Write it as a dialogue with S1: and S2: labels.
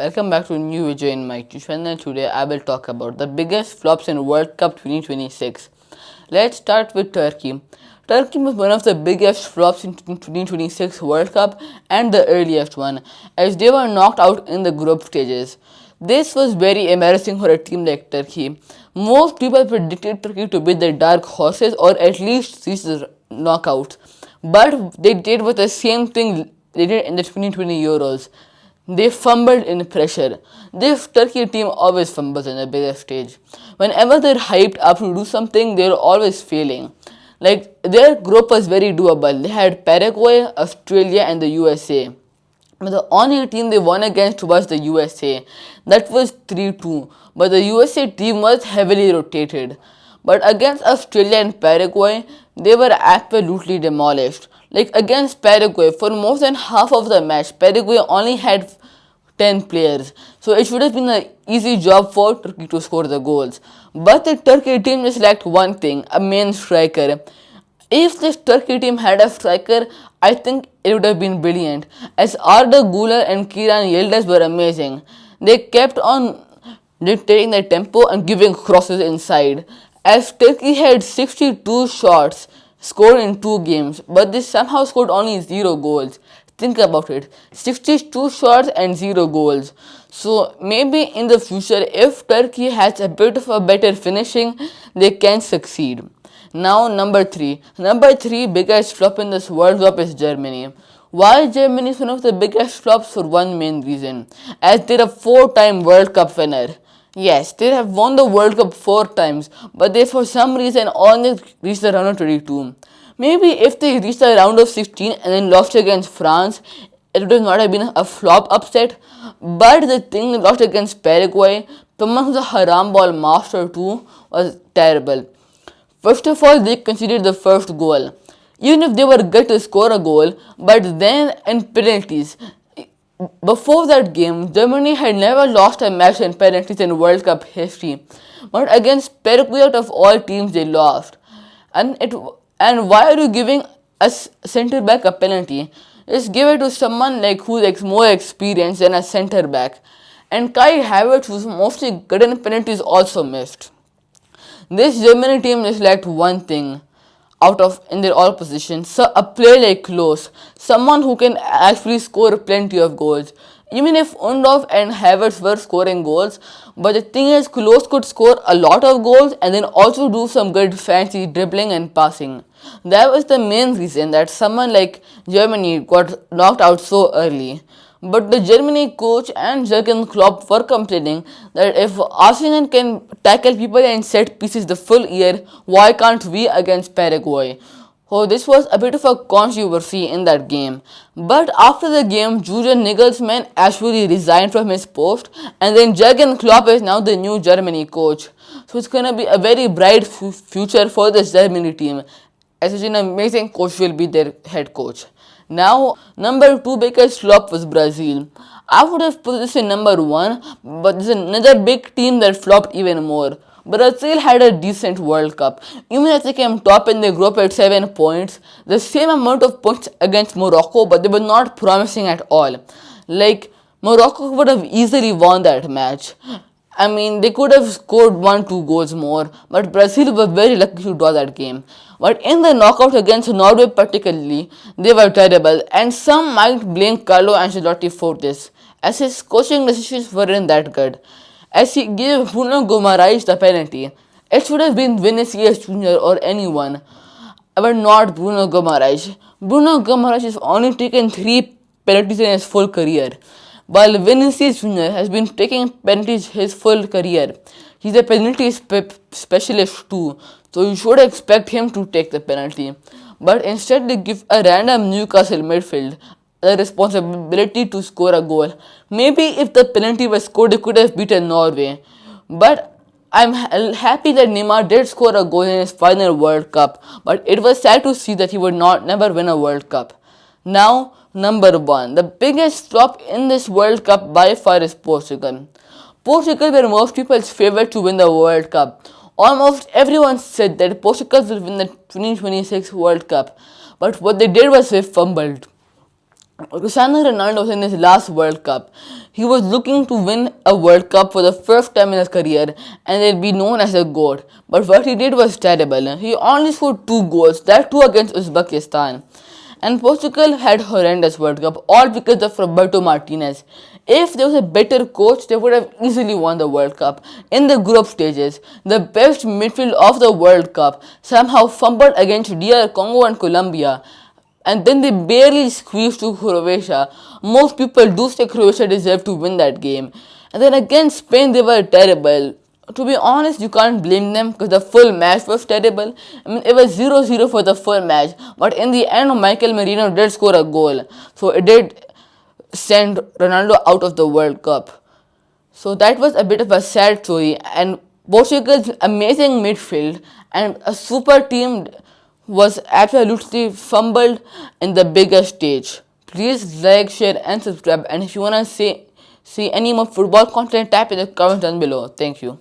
S1: Welcome back to a new video in my channel. Today I will talk about the biggest flops in World Cup 2026. Let's start with Turkey. Turkey was one of the biggest flops in 2026 World Cup and the earliest one, as they were knocked out in the group stages. This was very embarrassing for a team like Turkey. Most people predicted Turkey to be the dark horses or at least reach the knockouts, but they did with the same thing they did in the 2020 Euros. They fumbled in pressure. This Turkey team always fumbles in the biggest stage. Whenever they're hyped up to do something, they're always failing. Like, their group was very doable. They had Paraguay, Australia, and the USA. But the only team they won against was the USA. That was 3-2. But the USA team was heavily rotated. But against Australia and Paraguay, they were absolutely demolished. Like against Paraguay, for more than half of the match, Paraguay only had 10 players. So it should have been an easy job for Turkey to score the goals. But the Turkey team just lacked one thing, a main striker. If this Turkey team had a striker, I think it would have been brilliant, as Arda Güler and Kiran Yildiz were amazing. They kept on dictating the tempo and giving crosses inside, as Turkey had 62 shots scored in 2 games, but they somehow scored only 0 goals. Think about it, 62 shots and 0 goals. So maybe in the future, if Turkey has a bit of a better finishing, they can succeed. Now number 3. Number 3 biggest flop in this World Cup is Germany. Why Germany is one of the biggest flops? For one main reason, as they're a 4-time World Cup winner. Yes, they have won the World Cup 4 times, but they for some reason only reached the round of 22. Maybe if they reached the round of 16 and then lost against France, it would not have been a flop upset. But the thing they lost against Paraguay, someone who's a haram ball master too, was terrible. First of all, they conceded the first goal. Even if they were good to score a goal, but then in penalties. Before that game, Germany had never lost a match in penalties in World Cup history. But against Paraguay, out of all teams, they lost. And why are you giving a centre back a penalty? Just give it to someone like who's more experienced than a centre back. And Kai Havertz, who's mostly good in penalties, also missed. This Germany team just lacked one thing in their all positions. So a player like Klose, someone who can actually score plenty of goals. Even if Undorf and Havertz were scoring goals, but the thing is, Klose could score a lot of goals and then also do some good fancy dribbling and passing. That was the main reason that someone like Germany got knocked out so early. But the Germany coach and Jurgen Klopp were complaining that if Arsenal can tackle people and set pieces the full year, why can't we against Paraguay? So this was a bit of a controversy in that game. But after the game, Julian Nagelsmann actually resigned from his post, and then Jurgen Klopp is now the new Germany coach. So it's gonna be a very bright future for this Germany team, as such an amazing coach will be their head coach. Now, number 2 biggest flop was Brazil. I would have put this in number 1, but there's another big team that flopped even more. Brazil had a decent World Cup. Even as they came top in the group at 7 points, the same amount of points against Morocco, but they were not promising at all. Like, Morocco would have easily won that match. I mean, they could have scored 1-2 goals more, but Brazil were very lucky to draw that game. But in the knockout against Norway particularly, they were terrible, and some might blame Carlo Ancelotti for this, as his coaching decisions weren't that good, as he gave Bruno Guimaraes the penalty. It should have been Vinicius Jr. or anyone, but not Bruno Guimaraes. Bruno Guimaraes has only taken 3 penalties in his full career, while Vinicius Jr. has been taking penalties his full career. He's a penalty specialist too, so you should expect him to take the penalty. But instead they give a random Newcastle midfield the responsibility to score a goal. Maybe if the penalty was scored, they could have beaten Norway. But I'm happy that Neymar did score a goal in his final World Cup, but it was sad to see that he would never win a World Cup. Now, number 1. The biggest flop in this World Cup by far is Portugal. Portugal were most people's favorite to win the World Cup. Almost everyone said that Portugal will win the 2026 World Cup, but what they did was they fumbled. Cristiano Ronaldo was in his last World Cup. He was looking to win a World Cup for the first time in his career and then be known as a GOAT. But what he did was terrible. He only scored 2 goals, that too against Uzbekistan. And Portugal had horrendous World Cup, all because of Roberto Martinez. If there was a better coach, they would have easily won the World Cup. In the group stages, the best midfield of the World Cup somehow fumbled against DR Congo and Colombia, and then they barely squeezed to Croatia. Most people do say Croatia deserved to win that game. And then against Spain, they were terrible. To be honest, you can't blame them because the full match was terrible. I mean, it was 0-0 for the full match, but in the end, Michael Merino did score a goal. So it did send Ronaldo out of the World Cup. So that was a bit of a sad story, and Portugal's amazing midfield and a super team was absolutely fumbled in the biggest stage. Please like, share, and subscribe. And if you wanna see any more football content, type in the comments down below. Thank you.